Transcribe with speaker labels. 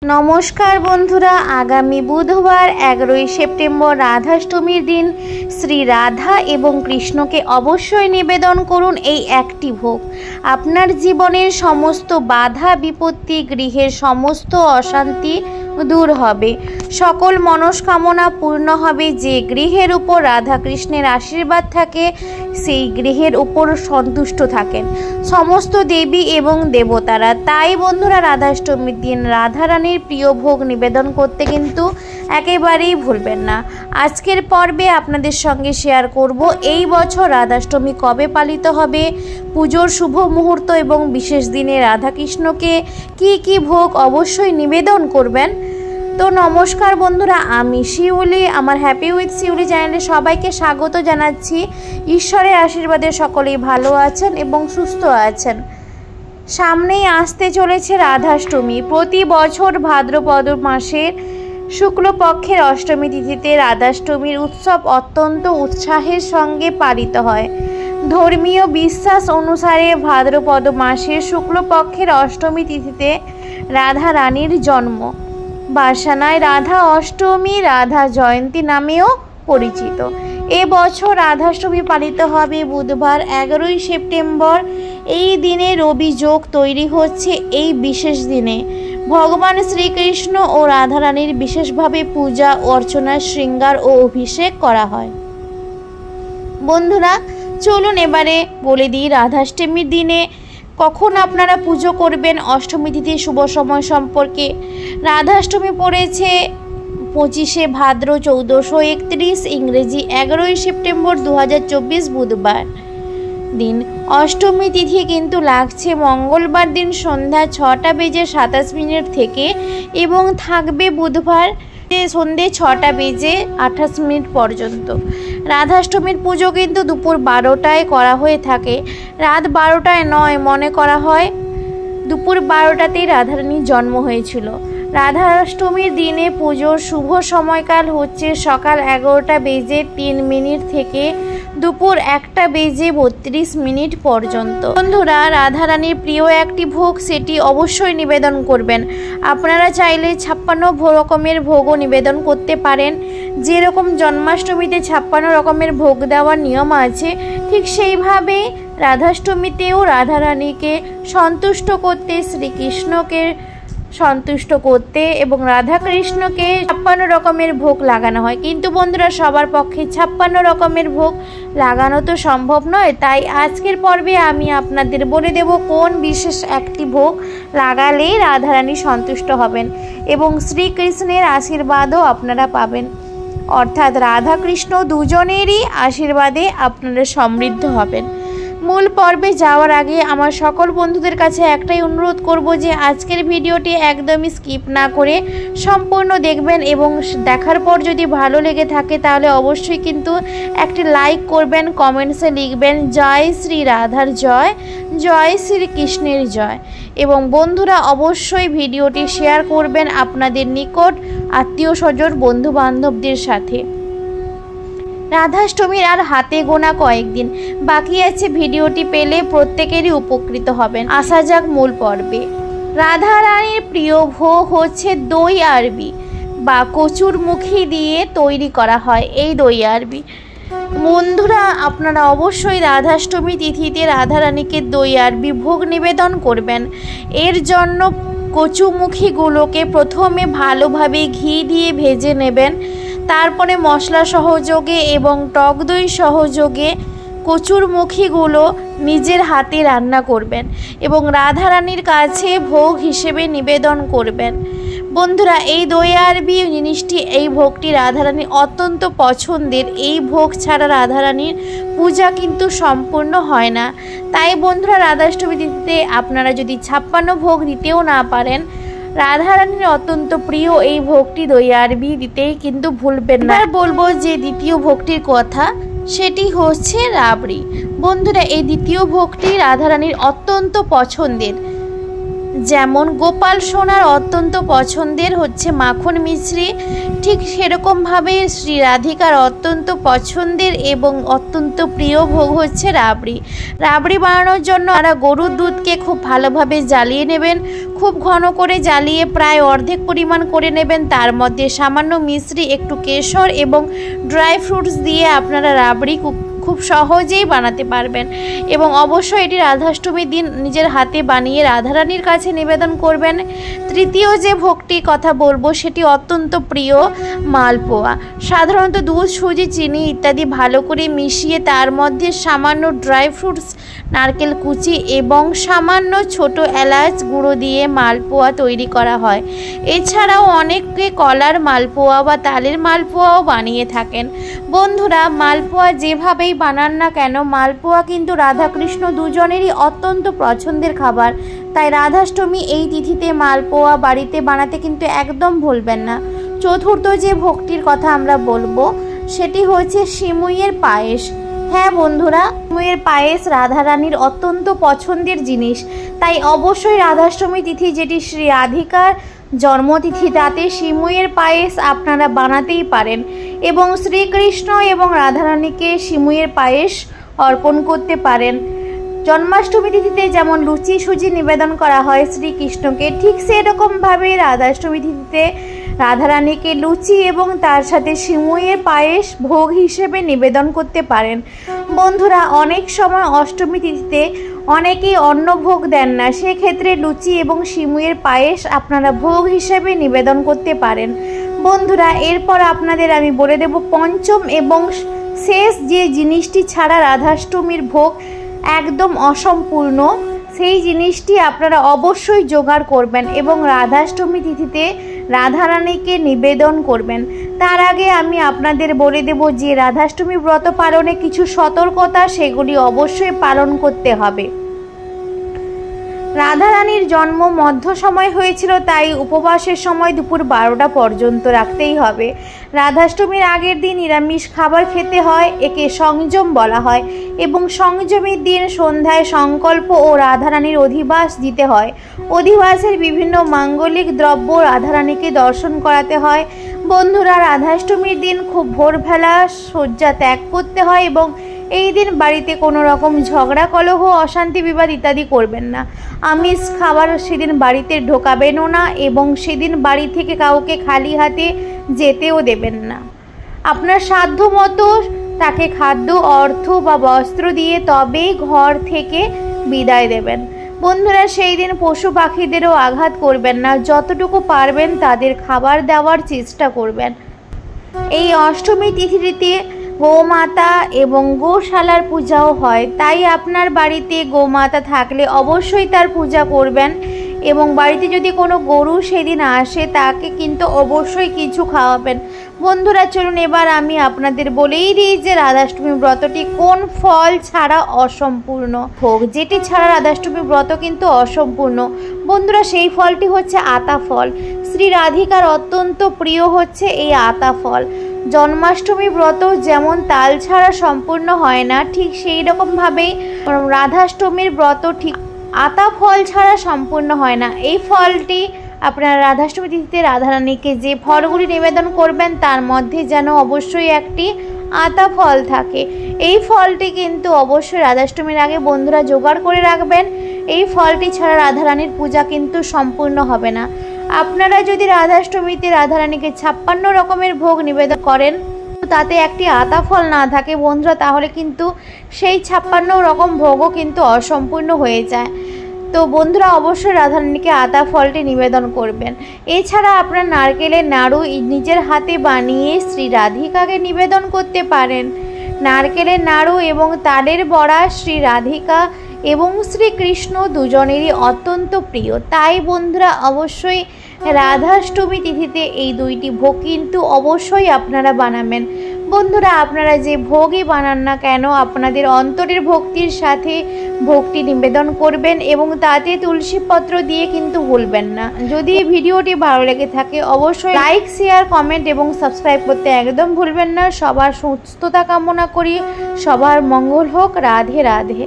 Speaker 1: नमस्कार बंधुरा आगामी बुधवार 11 सेप्टेम्बर राधाष्टमीर दिन श्री राधा एवं कृष्ण के अवश्य निवेदन करुन এই একটি ভোগ। আপনার জীবনের সমস্ত বাধা বিপত্তি গৃহের সমস্ত অশান্তি दूर হবে, সকল মনস্কামনা পূর্ণ হবে। যে গৃহের উপর রাধা কৃষ্ণের আশীর্বাদ থাকে সেই গৃহের উপর সন্তুষ্ট থাকেন সমস্ত দেবী এবং দেবতারা। তাই বন্ধুরা রাধাষ্টমীর দিন রাধা রানীর প্রিয় ভোগ নিবেদন করতে কিন্তু একেবারেই ভুলবেন না। আজকের পর্বে আপনাদের সঙ্গে শেয়ার করব এই বছর রাধাষ্টমী কবে পালিত হবে, পুজোর শুভ মুহূর্ত এবং বিশেষ দিনে রাধাকৃষ্ণকে কি ভোগ অবশ্যই নিবেদন করবেন। তো নমস্কার বন্ধুরা, আমি শিউলি, আমার হ্যাপি উইথ শিউলি চ্যানেলে সবাইকে স্বাগত জানাচ্ছি। ঈশ্বরের আশীর্বাদে সকলেই ভালো আছেন এবং সুস্থ আছেন। সামনেই আসতে চলেছে রাধাষ্টমী। প্রতি বছর ভাদ্রপদ মাসের শুক্লপক্ষের অষ্টমী তিথিতে রাধাষ্টমীর উৎসব অত্যন্ত উৎসাহের সঙ্গে পালিত হয়। ধর্মীয় বিশ্বাস অনুসারে ভাদ্রপদ মাসের শুক্লপক্ষের অষ্টমী তিথিতে রাধা রানীর জন্ম। বার্সানায় রাধা অষ্টমী, রাধা জয়ন্তী নামেও পরিচিত। এবছর রাধাষ্টমী পালিত হবে বুধবার 11 সেপ্টেম্বর। এই দিনে রবি যোগ তৈরি হচ্ছে। এই বিশেষ দিনে ভগবান শ্রীকৃষ্ণ ও রাধা রানীর বিশেষভাবে পূজা অর্চনা, শৃঙ্গার ও অভিষেক করা হয়। বন্ধুরা চলুন এবারে বলে দিই রাধাষ্টমীর দিনে কখন আপনারা পুজো করবেন, অষ্টমী তিথির শুভ সময় সম্পর্কে। রাধাষ্টমী পড়েছে 25 ভাদ্র 1431, ইংরেজি 11 সেপ্টেম্বর 2024 বুধবার দিন। অষ্টমী তিথি কিন্তু লাগছে মঙ্গলবার দিন সন্ধ্যা 6:27 থেকে এবং থাকবে বুধবার সন্ধ্যে 6:28 পর্যন্ত। রাধাষ্টমীর পুজো কিন্তু দুপুর 12টায় করা হয়ে থাকে। রাত 12টায় নয়, মনে করা হয় দুপুর 12টাতেই রাধারানীর জন্ম হয়েছিল। রাধাষ্টমীর দিনে পুজোর শুভ সময়কাল হচ্ছে সকাল 11:03 থেকে দুপুর 1:32 পর্যন্ত। বন্ধুরা রাধারানীর প্রিয় একটি ভোগ, সেটি অবশ্যই নিবেদন করবেন। আপনারা চাইলে 56 রকমের ভোগও নিবেদন করতে পারেন। যেরকম জন্মাষ্টমীতে 56 রকমের ভোগ দেওয়ার নিয়ম আছে, ঠিক সেইভাবে রাধাষ্টমীতেও রাধারানীকে সন্তুষ্ট করতে, শ্রীকৃষ্ণকে সন্তুষ্ট করতে এবং রাধাকৃষ্ণকে 56 রকমের ভোগ লাগানো হয়। কিন্তু বন্ধুরা সবার পক্ষে 56 রকমের ভোগ লাগানো তো সম্ভব নয়। তাই আজকের পর্বে আমি আপনাদের বলে দেব কোন বিশেষ একটি ভোগ লাগালে রাধারানী সন্তুষ্ট হবেন এবং শ্রীকৃষ্ণের আশীর্বাদও আপনারা পাবেন। অর্থাৎ রাধাকৃষ্ণ দুজনেরই আশীর্বাদে আপনারা সমৃদ্ধ হবেন। মূল পর্বে যাওয়ার আগে আমার সকল বন্ধুদের কাছে একটাই অনুরোধ করব যে আজকের ভিডিওটি একদমই স্কিপ না করে সম্পূর্ণ দেখবেন এবং দেখার পর যদি ভালো লেগে থাকে তাহলে অবশ্যই কিন্তু একটি লাইক করবেন, কমেন্টসে লিখবেন জয় শ্রী রাধার জয়, জয় শ্রীকৃষ্ণের জয়। এবং বন্ধুরা অবশ্যই ভিডিওটি শেয়ার করবেন আপনাদের নিকট আত্মীয় স্বজন বন্ধু বান্ধবদের সাথে। রাধাষ্টমীর আর হাতে গোনা কয়েকদিন বাকি আছে। ভিডিওটি পেলে প্রত্যেকেরই উপকৃত হবেন। আসা যাক মূল পর্বে। রাধা রানীর প্রিয় ভোগ হচ্ছে দই আরবি বা কচুরমুখী দিয়ে তৈরি করা হয় এই দই আরবি। বন্ধুরা আপনারা অবশ্যই রাধাষ্টমী তিথিতে রাধা রানীকে দই আরবি ভোগ নিবেদন করবেন। এর জন্য কচুমুখীগুলোকে প্রথমে ভালোভাবে ঘি দিয়ে ভেজে নেবেন। তারপরে মশলা সহযোগে এবং টক দই সহযোগে কচুরমুখীগুলো নিজের হাতে রান্না করবেন এবং রাধারানীর কাছে ভোগ হিসেবে নিবেদন করবেন। বন্ধুরা এই দই আরবি জিনিসটি, এই ভোগটি রাধারানীর অত্যন্ত পছন্দের। এই ভোগ ছাড়া রাধারানীর পূজা কিন্তু সম্পূর্ণ হয় না। তাই বন্ধুরা রাধাষ্টমী তিথিতে আপনারা যদি 56 ভোগ দিতেও না পারেন, রাধারানীর অত্যন্ত প্রিয় এই ভোগটি দই আরবি দিতেই কিন্তু ভুলবেন না। বলবো যে দ্বিতীয় ভোগটির কথা, সেটি হচ্ছে রাবড়ি। বন্ধুরা এই দ্বিতীয় ভোগটি রাধারানীর অত্যন্ত পছন্দের। যেমন গোপাল সোনার অত্যন্ত পছন্দের হচ্ছে মাখন মিছরি, ঠিক সেরকমভাবে শ্রী রাধিকার অত্যন্ত পছন্দের এবং অত্যন্ত প্রিয় ভোগ হচ্ছে রাবড়ি। রাবড়ি বানানোর জন্য আপনারা গরুর দুধকে খুব ভালোভাবে জ্বালিয়ে নেবেন, খুব ঘন করে জ্বালিয়ে প্রায় অর্ধেক পরিমাণ করে নেবেন। তার মধ্যে সামান্য মিছরি, একটু কেশর এবং ড্রাই ফ্রুটস দিয়ে আপনারা রাবড়ি খুব সহজেই বানাতে পারবেন। এবং অবশ্যই এটি রাধাষ্টমীর দিন নিজের হাতে বানিয়ে রাধারানীর কাছে নিবেদন করবেন। তৃতীয় যে ভোগটির কথা বলবো সেটি অত্যন্ত প্রিয় মালপোয়া। সাধারণত দুধ, সুজি, চিনি ইত্যাদি ভালো করে মিশিয়ে তার মধ্যে সামান্য ড্রাই ফ্রুটস, নারকেল কুচি এবং সামান্য ছোট এলাচ গুঁড়ো দিয়ে মালপোয়া তৈরি করা হয়। এছাড়াও অনেকে কলার মালপোয়া বা তালের মালপোয়াও বানিয়ে থাকেন। বন্ধুরা, মালপোয়া যেভাবেই বানান না কেন, মালপোয়া কিন্তু রাধাকৃষ্ণ দুজনেরই অত্যন্ত পছন্দের খাবার। তাই রাধাষ্টমী এই তিথিতে মালপোয়া বাড়িতে বানাতে কিন্তু একদম ভুলবেন না। চতুর্থ যে ভোগটির কথা আমরা বলবো সেটি হচ্ছে সিমুইয়ের পায়েস। হ্যাঁ বন্ধুরা, সিমুইয়ের পায়েস রাধারানীর অত্যন্ত পছন্দের জিনিস। তাই অবশ্যই রাধাষ্টমী তিথি, যেটি শ্রী রাধিকার জন্মতিথি, তাতে সিমুইয়ের পায়েস আপনারা বানাতেই পারেন এবং শ্রীকৃষ্ণ এবং রাধারানীকে সিমুইয়ের পায়েস অর্পণ করতে পারেন। জন্মাষ্টমী তিথিতে যেমন লুচি, সুজি নিবেদন করা হয় শ্রীকৃষ্ণকে, ঠিক সেরকমভাবে রাধাষ্টমী তিথিতে রাধারানীকে লুচি এবং তার সাথে সিমুইয়ের পায়েস ভোগ হিসেবে নিবেদন করতে পারেন। বন্ধুরা, অনেক সময় অষ্টমী তিথিতে অনেকেই অন্ন ভোগ দেন না, সেক্ষেত্রে লুচি এবং সিমুইয়ের পায়েস আপনারা ভোগ হিসেবে নিবেদন করতে পারেন। বন্ধুরা, এরপর আপনাদের আমি বলে দেব পঞ্চম এবং শেষ যে জিনিসটি ছাড়া রাধাষ্টমীর ভোগ একদম অসম্পূর্ণ, সেই জিনিসটি আপনারা অবশ্যই জোগাড় করবেন এবং রাধাষ্টমী তিথিতে রাধারানীকে নিবেদন করবেন। তার আগে আমি আপনাদের বলে দেব যে রাধাষ্টমী ব্রত পালনে কিছু সতর্কতা, সেগুলি অবশ্যই পালন করতে হবে। রাধারানীর জন্ম মধ্য সময় হয়েছিল, তাই উপবাসের সময় দুপুর 12টা পর্যন্ত রাখতেই হবে। রাধাষ্টমীর আগের দিন নিরামিষ খাবার খেতে হয়, একে সংযম বলা হয়। এবং সংযমের দিন সন্ধ্যায় সংকল্প ও রাধারানীর অধিবাস দিতে হয়। অধিবাসের বিভিন্ন মাঙ্গলিক দ্রব্য রাধারানীকে দর্শন করাতে হয়। বন্ধুরা, রাধাষ্টমীর দিন খুব ভোরবেলা শয্যা ত্যাগ করতে হয় এবং এই দিন বাড়িতে কোনো রকম ঝগড়া, কলহ, অশান্তি, বিবাদ ইত্যাদি করবেন না। আমিষ খাবার সেদিন বাড়িতে ঢোকাবেনও না এবং সেদিন বাড়ি থেকে কাউকে খালি হাতে যেতেও দেবেন না। আপনার সাধ্য মতো তাকে খাদ্য, অর্থ বা বস্ত্র দিয়ে তবেই ঘর থেকে বিদায় দেবেন। বন্ধুরা, সেই দিন পশু পাখিদেরও আঘাত করবেন না, যতটুকু পারবেন তাদের খাবার দেওয়ার চেষ্টা করবেন। এই অষ্টমী তিথিতে গোমাতা এবং গোশালার পূজাও হয়, তাই আপনার বাড়িতে গোমাতা থাকলে অবশ্যই তার পূজা করবেন এবং বাড়িতে যদি কোনো গরু সেদিন আসে তাকে কিন্তু অবশ্যই কিছু খাওয়াবেন। বন্ধুরা, চলুন এবার আমি আপনাদের বলেই দিই যে রাধাষ্টমী ব্রতটি কোন ফল ছাড়া অসম্পূর্ণ ভোগ, যেটি ছাড়া রাধাষ্টমী ব্রত কিন্তু অসম্পূর্ণ। বন্ধুরা, সেই ফলটি হচ্ছে আতা ফল। শ্রী রাধিকার অত্যন্ত প্রিয় হচ্ছে এই আতা ফল। জন্মাষ্টমী ব্রত যেমন তাল ছাড়া সম্পূর্ণ হয় না, ঠিক সেই রকমভাবেই রাধাষ্টমীর ব্রত ঠিক আতা ফল ছাড়া সম্পূর্ণ হয় না। এই ফলটি আপনারা রাধাষ্টমী তিথিতে রাধারানীকে যে ফলগুলি নিবেদন করবেন তার মধ্যে যেন অবশ্যই একটি আতা ফল থাকে। এই ফলটি কিন্তু অবশ্যই রাধাষ্টমীর আগে বন্ধুরা জোগাড় করে রাখবেন। এই ফলটি ছাড়া রাধারানীর পূজা কিন্তু সম্পূর্ণ হবে না। আপনারা যদি রাধাষ্টমীতে রাধারানীকে 56 রকমের ভোগ নিবেদন করেন, তাতে একটি আতা ফল না থাকে বন্ধুরা, তাহলে কিন্তু সেই 56 রকম ভোগও কিন্তু অসম্পূর্ণ হয়ে যায়। তো বন্ধুরা, অবশ্যই রাধারানীকে আতা ফলটি নিবেদন করবেন। এছাড়া আপনার নারকেলের নাড়ু নিজের হাতে বানিয়ে শ্রী রাধিকাকে নিবেদন করতে পারেন। নারকেলের নাড়ু এবং তালের বড়া শ্রী রাধিকা এবং শ্রীকৃষ্ণ দুজনেরই অত্যন্ত প্রিয়। তাই বন্ধুরা, অবশ্যই রাধাষ্টমী তিথিতে এই দুইটি ভোগ কিন্তু অবশ্যই আপনারা বানাবেন। বন্ধুরা, আপনারা যে ভোগই বানান না কেন, আপনাদের অন্তরের ভক্তির সাথে ভোগটি নিবেদন করবেন এবং তাতে তুলসী পত্র দিয়ে কিন্তু ভুলবেন না। যদি এই ভিডিওটি ভালো লেগে থাকে অবশ্যই লাইক, শেয়ার, কমেন্ট এবং সাবস্ক্রাইব করতে একদম ভুলবেন না। সবার সুস্থতা কামনা করি, সবার মঙ্গল হোক। রাধে রাধে।